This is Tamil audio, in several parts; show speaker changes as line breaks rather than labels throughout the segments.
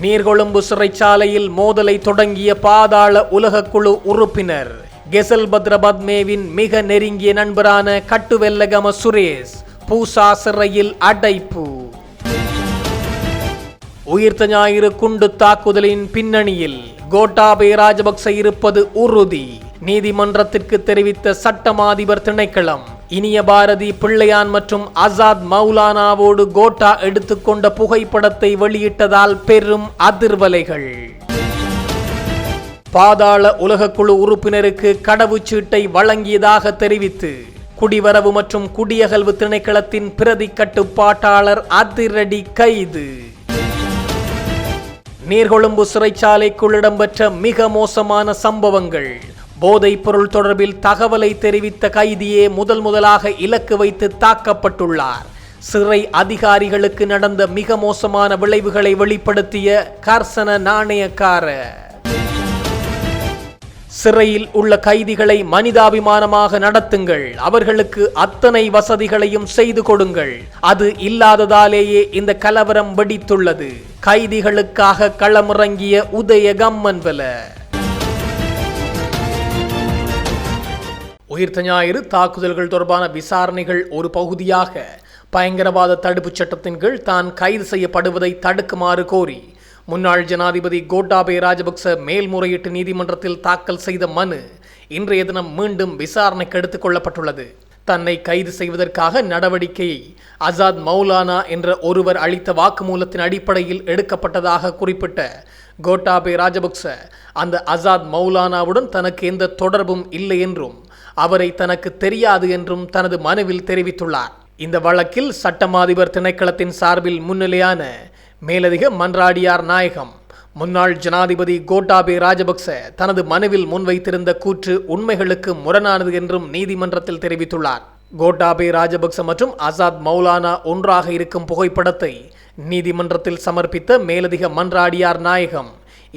நீர்கொழும்பு சிறைச்சாலையில் மோதலை தொடங்கிய பாதாள உலகக்குழு உறுப்பினர் கெசல்பத்ர பத்மேவின் மிக நெருங்கிய நண்பரான கட்டுவெல்லகம சுரேஷ் பூசா சிறையில் அடைப்பு. உயிர்த்த ஞாயிறு குண்டு தாக்குதலின் பின்னணியில் கோட்டாபய ராஜபக்ச இருப்பது உறுதி, நீதிமன்றத்திற்கு தெரிவித்த சட்டமாதிபர் திணைக்களம். இனிய பாரதி, பிள்ளையான் மற்றும் அசாத் மௌலானாவோடு கோட்டா எடுத்துக்கொண்ட புகைப்படத்தை வெளியிட்டதால் பெரும் அதிர்வலைகள். பாதாள உலகக்குழு உறுப்பினருக்கு கடவுச்சீட்டை வழங்கியதாக தெரிவித்து குடிவரவு மற்றும் குடியகல்வு திணைக்களத்தின் பிரதி கட்டுப்பாட்டாளர் அதிரடி கைது. நீர்கொழும்பு சிறைச்சாலைக்குள் இடம்பெற்ற மிக மோசமான சம்பவங்கள். போதைப் பொருள் தொடர்பில் தகவலை தெரிவித்த கைதியே முதலாக இலக்கு வைத்து தாக்கப்பட்டுள்ளார். சிறை அதிகாரிகளுக்கு நடந்த மிக மோசமான விளைவுகளை வெளிப்படுத்திய கர்சன நாணயக்கார. சிறையில் உள்ள கைதிகளை மனிதாபிமானமாக நடத்துங்கள், அவர்களுக்கு அத்தனை வசதிகளையும் செய்து கொடுங்கள். அது இல்லாததாலேயே இந்த கலவரம் வெடித்துள்ளது. கைதிகளுக்காக களமிறங்கிய உதய கம்மன்வல. உயிர்த்த ஞாயிறு தாக்குதல்கள் தொடர்பான விசாரணைகள் ஒரு பகுதியாக பயங்கரவாத தடுப்புச் சட்டத்தின் கீழ் தான் கைது செய்யப்படுவதை தடுக்குமாறு கோரி முன்னாள் ஜனாதிபதி கோட்டாபய ராஜபக்ச மேல்முறையீட்டு நீதிமன்றத்தில் தாக்கல் செய்த மனு இன்றைய தினம் மீண்டும் விசாரணைக்கு எடுத்துக் கொள்ளப்பட்டுள்ளது. தன்னை கைது செய்வதற்காக நடவடிக்கையை அசாத் மௌலானா என்ற ஒருவர் அளித்த வாக்குமூலத்தின் அடிப்படையில் எடுக்கப்பட்டதாக குறிப்பிட்ட கோட்டாபய ராஜபக்ச அந்த அசாத் மௌலானாவுடன் தனக்கு எந்த தொடர்பும் இல்லை என்றும் அவரை தனக்கு தெரியாது என்றும் தனது மனுவில் தெரிவித்துள்ளார். இந்த வழக்கில் சட்டமாதிபர் திணைக்களத்தின் சார்பில் முன்னிலையான மேலதிக மன்றாடியார் நாயகம் முன்னாள் ஜனாதிபதி கோட்டாபய ராஜபக்ச தனது மனுவில் முன்வைத்திருந்த கூற்று உண்மைகளுக்கு முரணானது என்றும் நீதிமன்றத்தில் தெரிவித்துள்ளார். கோட்டாபய ராஜபக்ச மற்றும் அசாத் மௌலானா ஒன்றாக இருக்கும் புகைப்படத்தை நீதிமன்றத்தில் சமர்ப்பித்த மேலதிக மன்றாடியார் நாயகம்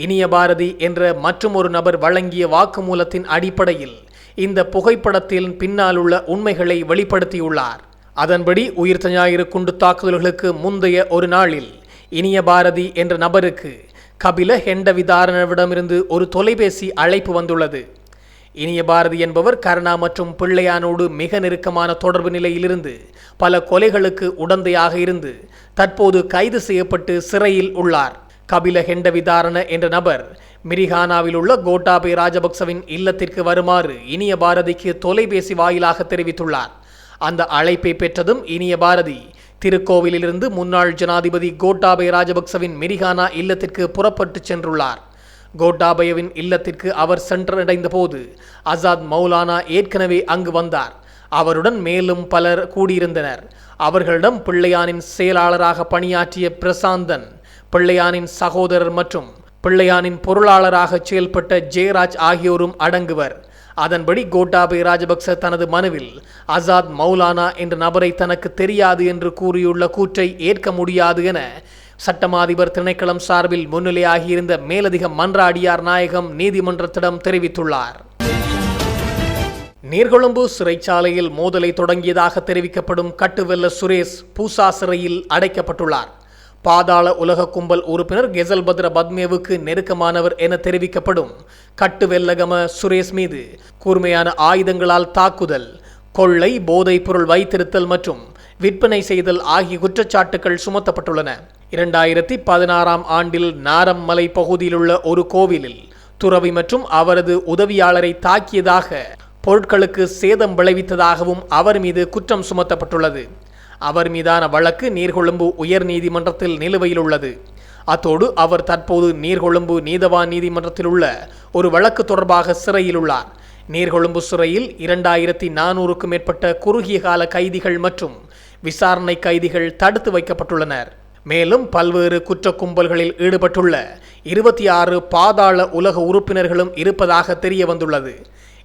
இனிய பாரதி என்ற மற்றும் ஒரு நபர் வழங்கிய வாக்குமூலத்தின் அடிப்படையில் இந்த புகைப்படத்தின் பின்னால் உள்ள உண்மைகளை வெளிப்படுத்தியுள்ளார். அதன்படி உயிர்த்த ஞாயிறு குண்டு தாக்குதல்களுக்கு முந்தைய ஒரு நாளில் இனிய பாரதி என்ற நபருக்கு கபில ஹெண்டவிதாரனவிடமிருந்து ஒரு தொலைபேசி அழைப்பு வந்துள்ளது. இனிய பாரதி என்பவர் கருணா மற்றும் பிள்ளையானோடு மிக நெருக்கமான தொடர்பு நிலையிலிருந்து பல கொலைகளுக்கு உடந்தையாக இருந்து தற்போது கைது செய்யப்பட்டு சிறையில் உள்ளார். கபில ஹெண்டவிதாரண என்ற நபர் மிரிகானாவில் உள்ள கோட்டாபய ராஜபக்சவின் இல்லத்திற்கு வருமாறு இனிய பாரதிக்கு தொலைபேசி வாயிலாக தெரிவித்துள்ளார். அந்த அழைப்பை பெற்றதும் இனிய பாரதி திருக்கோவிலிருந்து முன்னாள் ஜனாதிபதி கோட்டாபய ராஜபக்சவின் மிரிகானா இல்லத்திற்கு புறப்பட்டு சென்றுள்ளார். கோட்டாபயவின் இல்லத்திற்கு அவர் சென்றடைந்த போது அசாத் மௌலானா ஏற்கனவே அங்கு வந்தார். அவருடன் மேலும் பலர் கூடியிருந்தனர். அவர்களிடம் பிள்ளையானின் செயலாளராக பணியாற்றிய பிரசாந்தன், பிள்ளையானின் சகோதரர் மற்றும் பிள்ளையானின் பொருளாளராக செயல்பட்ட ஜெயராஜ் ஆகியோரும் அடங்குவர். அதன்படி கோட்டாபய ராஜபக்ச தனது மனுவில் அசாத் மௌலானா என்ற நபரை தனக்கு தெரியாது என்று கூறியுள்ள கூற்றை ஏற்க முடியாது என சட்டமாதிபர் திணைக்களம் சார்பில் முன்னிலையாகியிருந்த மேலதிக மன்றாடியார் நாயகம் நீதிமன்றத்திடம் தெரிவித்துள்ளார். நீர்கொழும்பு சிறைச்சாலையில் மோதலை தொடங்கியதாக தெரிவிக்கப்படும் கட்டுவெல்ல சுரேஷ் பூசா சிறையில் அடைக்கப்பட்டுள்ளார். பாதாள உலக கும்பல் உறுப்பினர் கெசல்பத்ர பத்மேவுக்கு நெருக்கமானவர் என தெரிவிக்கப்படும் கட்டுவெல்லகம சுரேஷ் மீது கூர்மையான ஆயுதங்களால் தாக்குதல், கொள்ளை, போதைப் பொருள் வைத்திருத்தல் மற்றும் விற்பனை செய்தல் ஆகிய குற்றச்சாட்டுகள் சுமத்தப்பட்டுள்ளன. 2016 ஆண்டில் நாரம் மலை பகுதியிலுள்ள ஒரு கோவிலில் துறவி மற்றும் அவரது உதவியாளரை தாக்கியதாக, பொருட்களுக்கு சேதம் விளைவித்ததாகவும் அவர் மீது குற்றம் சுமத்தப்பட்டுள்ளது. அவர் மீதான வழக்கு நீர்கொழும்பு உயர் நீதிமன்றத்தில் நிலுவையில் உள்ளது. அத்தோடு அவர் தற்போது நீர்கொழும்பு நீதவான் நீதிமன்றத்தில் உள்ள ஒரு வழக்கு தொடர்பாக சிறையில் உள்ளார். நீர்கொழும்பு சிறையில் 2400க்கும் மேற்பட்ட குறுகிய கால கைதிகள் மற்றும் விசாரணை கைதிகள் தடுத்து வைக்கப்பட்டுள்ளனர். மேலும் பல்வேறு குற்ற கும்பல்களில் ஈடுபட்டுள்ள 26 பாதாள உலக உறுப்பினர்களும் இருப்பதாக தெரிய வந்துள்ளது.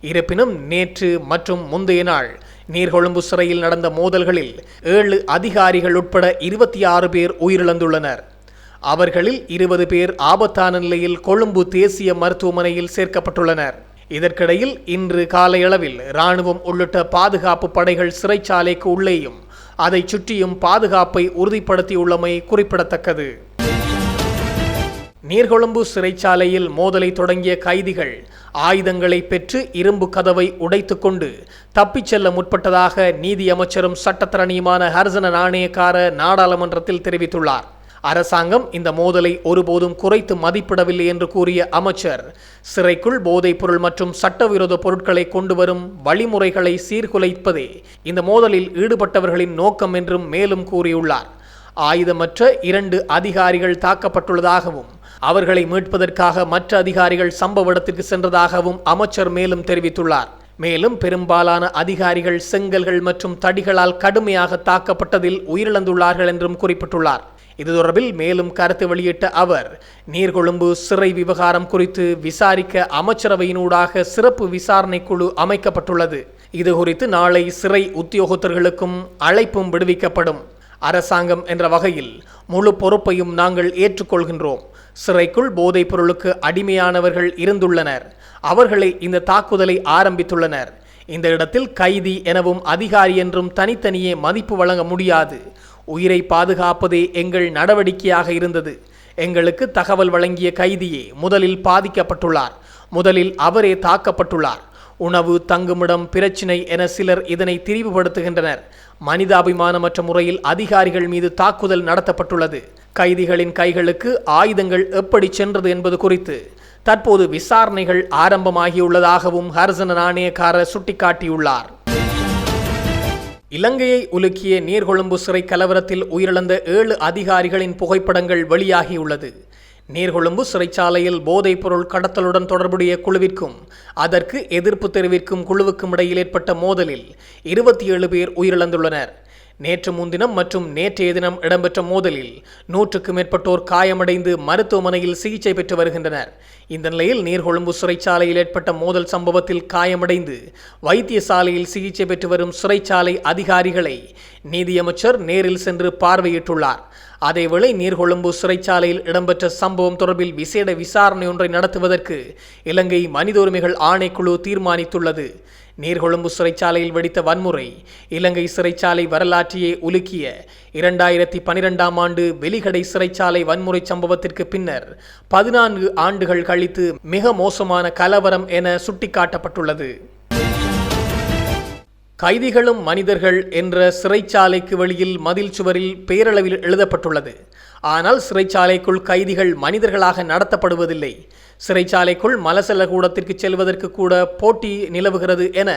இருப்பினும் நேற்று மற்றும் முந்தைய நாள் நீர்கொழும்பு சிறையில் நடந்த மோதல்களில் 7 அதிகாரிகள் உட்பட 26 பேர் உயிரிழந்துள்ளனர். அவர்களில் 20 பேர் ஆபத்தான நிலையில் கொழும்பு தேசிய மருத்துவமனையில் சேர்க்கப்பட்டுள்ளனர். இதற்கிடையில் இன்று காலையளவில் இராணுவம் உள்ளிட்ட பாதுகாப்பு படைகள் சிறைச்சாலைக்கு உள்ளேயும் அதை சுற்றியும் பாதுகாப்பை உறுதிப்படுத்தியுள்ளமை குறிப்பிடத்தக்கது. நீர்கொழும்பு சிறைச்சாலையில் மோதலை தொடங்கிய கைதிகள் ஆயுதங்களை பெற்று இரும்பு கதவை உடைத்துக்கொண்டு தப்பிச் செல்ல முற்பட்டதாக நீதி அமைச்சரும் சட்டத்தரணியுமான ஹர்சன நாணயக்கார நாடாளுமன்றத்தில் தெரிவித்துள்ளார். அரசாங்கம் இந்த மோதலை ஒருபோதும் குறைத்து மதிப்பிடவில்லை என்று கூறிய அமைச்சர், சிறைக்குள் போதைப் பொருள் மற்றும் சட்டவிரோத பொருட்களை கொண்டு வரும் வழிமுறைகளை சீர்குலைப்பதே இந்த மோதலில் ஈடுபட்டவர்களின் நோக்கம் என்றும் மேலும் கூறியுள்ளார். ஆயுதமற்ற 2 அதிகாரிகள் தாக்கப்பட்டுள்ளதாகவும் அவர்களை மீட்பதற்காக மற்ற அதிகாரிகள் சம்பவ இடத்திற்கு சென்றதாகவும் அமைச்சர் மேலும் தெரிவித்துள்ளார். மேலும் பெரும்பாலான அதிகாரிகள் செங்கல்கள் மற்றும் தடிகளால் கடுமையாக தாக்கப்பட்டதில் உயிரிழந்துள்ளார்கள் என்றும் குறிப்பிட்டுள்ளார். இது தொடர்பில் மேலும் கருத்து வெளியிட்ட அவர், நீர்கொழும்பு சிறை விவகாரம் குறித்து விசாரிக்க அமைச்சரவையினூடாக சிறப்பு விசாரணை குழு அமைக்கப்பட்டுள்ளது. இது குறித்து நாளை சிறை உத்தியோகத்தர்களுக்கும் அழைப்பும் விடுவிக்கப்படும். அரசாங்கம் என்ற வகையில் முழு பொறுப்பையும் நாங்கள் ஏற்றுக்கொள்கின்றோம். சிறைக்குள் போதைப் பொருளுக்கு அடிமையானவர்கள் இருந்துள்ளனர். அவர்களை இந்த தாக்குதலை ஆரம்பித்துள்ளனர். இந்த இடத்தில் கைதி எனவும் அதிகாரி என்றும் தனித்தனியே மதிப்பு வழங்க முடியாது. உயிரை பாதுகாப்பதே எங்கள் நடவடிக்கையாக இருந்தது. எங்களுக்கு தகவல் வழங்கிய கைதியே முதலில் பாதிக்கப்பட்டுள்ளார். முதலில் அவரே தாக்கப்பட்டுள்ளார். உணவு, தங்குமிடம் பிரச்சினை என சிலர் இதனை திரிவுபடுத்துகின்றனர். மனிதாபிமானமற்ற முறையில் அதிகாரிகள் மீது தாக்குதல் நடத்தப்பட்டுள்ளது. கைதிகளின் கைகளுக்கு ஆயுதங்கள் எப்படி சென்றது என்பது குறித்து தற்போது விசாரணைகள் ஆரம்பமாகியுள்ளதாகவும் ஹர்சன நாணயக்கார சுட்டிக்காட்டியுள்ளார். இலங்கையை உலுக்கிய நீர்கொழும்பு சிறை கலவரத்தில் உயிரிழந்த 7 அதிகாரிகளின் புகைப்படங்கள் வெளியாகியுள்ளது. நீர்கொழும்பு சிறைச்சாலையில் போதைப் பொருள் கடத்தலுடன் தொடர்புடைய குழுவிற்கும் அதற்கு எதிர்ப்பு தெரிவிக்கும் குழுவுக்கும் இடையில் ஏற்பட்ட மோதலில் 27 பேர் உயிரிழந்துள்ளனர். நேற்று முன்தினம் மற்றும் நேற்றைய தினம் இடம்பெற்ற மோதலில் 100க்கும் மேற்பட்டோர் காயமடைந்து மருத்துவமனையில் சிகிச்சை பெற்று வருகின்றனர். இந்த நிலையில் நீர்கொழும்பு சிறைச்சாலையில் ஏற்பட்ட மோதல் சம்பவத்தில் காயமடைந்து வைத்தியசாலையில் சிகிச்சை பெற்று வரும் சிறைச்சாலை அதிகாரிகளை நீதியமைச்சர் நேரில் சென்று பார்வையிட்டுள்ளார். அதேவேளை நீர்கொழும்பு சிறைச்சாலையில் இடம்பெற்ற சம்பவம் தொடர்பில் விசேட விசாரணை ஒன்றை நடத்துவதற்கு இலங்கை மனித உரிமைகள் ஆணைக்குழு தீர்மானித்துள்ளது. நீர்கொழும்பு சிறைச்சாலையில் வெடித்த வன்முறை இலங்கை சிறைச்சாலை வரலாற்றையே உலுக்கிய 2012ஆம் ஆண்டு வெலிகடை சிறைச்சாலை வன்முறை சம்பவத்திற்கு பின்னர் 14 ஆண்டுகள் கழித்து மிக மோசமான கலவரம் என சுட்டிக்காட்டப்பட்டுள்ளது. கைதிகளும் மனிதர்கள் என்ற சிறைச்சாலைக்கு வெளியில் மதில் சுவரில் பேரளவில் எழுதப்பட்டுள்ளது. ஆனால் சிறைச்சாலைக்குள் கைதிகள் மனிதர்களாக நடத்தப்படுவதில்லை. சிறைச்சாலைக்குள் மலசல கூடத்திற்கு செல்வதற்கு கூட போட்டி நிலவுகிறது என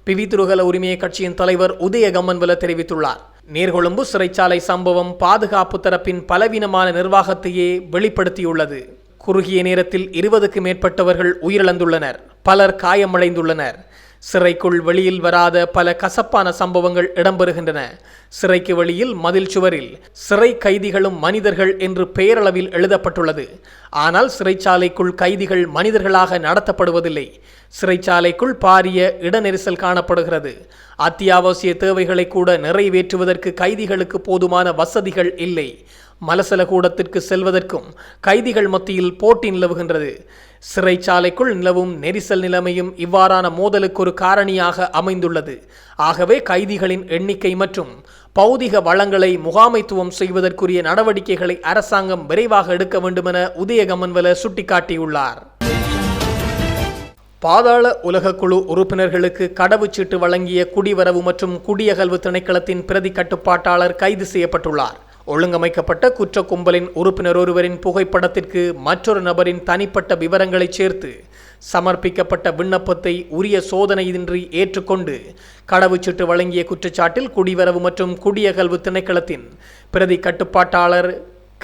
பிவித்துருகல உரிமைய கட்சியின் தலைவர் உதய கம்மன்வல தெரிவித்துள்ளார். நீர்கொழும்பு சிறைச்சாலை சம்பவம் பாதுகாப்பு தரப்பின் பலவீனமான நிர்வாகத்தையே வெளிப்படுத்தியுள்ளது. குறுகிய நேரத்தில் 20க்கும் மேற்பட்டவர்கள் உயிரிழந்துள்ளனர். பலர் காயமடைந்துள்ளனர். சிறைக்குள் வெளியில் வராத பல கசப்பான சம்பவங்கள் இடம்பெறுகின்றன. சிறைக்கு வெளியில் மதில் சுவரில் சிறை கைதிகளும் மனிதர்கள் என்று பெயரளவில் எழுதப்பட்டுள்ளது. ஆனால் சிறைச்சாலைக்குள் கைதிகள் மனிதர்களாக நடத்தப்படுவதில்லை. சிறைச்சாலைக்குள் பாரிய இடநெரிசல் காணப்படுகிறது. அத்தியாவசிய தேவைகளை கூட நிறைவேற்றுவதற்கு கைதிகளுக்கு போதுமான வசதிகள் இல்லை. மலசல கூடத்திற்கு செல்வதற்கும் கைதிகள் மத்தியில் போட்டி நிலவுகின்றது. சிறைச்சாலைக்குள் நிலவும் நெரிசல் நிலைமையும் இவ்வாறான மோதலுக்கு ஒரு காரணியாக அமைந்துள்ளது. ஆகவே கைதிகளின் எண்ணிக்கை மற்றும் பௌதிக வளங்களை முகாமைத்துவம் செய்வதற்குரிய நடவடிக்கைகளை அரசாங்கம் விரைவாக எடுக்க வேண்டுமென உதயகமன்வல சுட்டிக்காட்டியுள்ளார். பாதாள உலகக்குழு உறுப்பினர்களுக்கு கடவுச்சீட்டு வழங்கிய குடிவரவு மற்றும் குடியகல்வு திணைக்களத்தின் பிரதி கட்டுப்பாட்டாளர் கைது செய்யப்பட்டுள்ளார். ஒழுங்கமைக்கப்பட்ட குற்ற கும்பலின் உறுப்பினர் ஒருவரின் புகைப்படத்திற்கு மற்றொரு நபரின் தனிப்பட்ட விவரங்களை சேர்த்து சமர்ப்பிக்கப்பட்ட விண்ணப்பத்தை உரிய சோதனையின்றி ஏற்றுக்கொண்டு கடவுச்சீட்டு வழங்கிய குற்றச்சாட்டில் குடிவரவு மற்றும் குடியகல்வு திணைக்களத்தின் பிரதி கட்டுப்பாட்டாளர்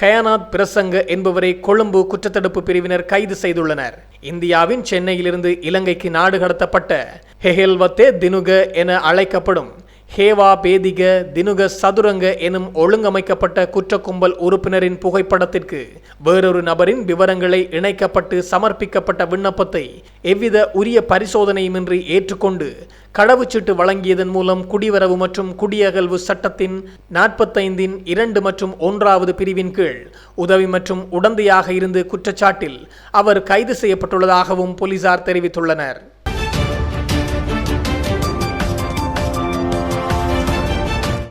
கயநாத் பிரசங்க என்பவரை கொழும்பு குற்றத்தடுப்பு பிரிவினர் கைது செய்துள்ளனர். இந்தியாவின் சென்னையிலிருந்து இலங்கைக்கு நாடு கடத்தப்பட்ட ஹெஹெல்வத்தே தினுக என அழைக்கப்படும் ஹேவா பேதிக தினுக சதுரங்க எனும் ஒழுங்கமைக்கப்பட்ட குற்ற கும்பல் உறுப்பினரின் புகைப்படத்திற்கு வேறொரு நபரின் விவரங்களை இணைக்கப்பட்டு சமர்ப்பிக்கப்பட்ட விண்ணப்பத்தை எவ்வித உரிய பரிசோதனையுமின்றி ஏற்றுக்கொண்டு கடவுச்சீட்டு வழங்கியதன் மூலம் குடிவரவு மற்றும் குடியகல்வு சட்டத்தின் 45 2 மற்றும் 1வது பிரிவின் கீழ் உதவி மற்றும் உடந்தையாக இருந்து குற்றச்சாட்டில் அவர் கைது செய்யப்பட்டுள்ளதாகவும் போலீசார் தெரிவித்துள்ளனர்.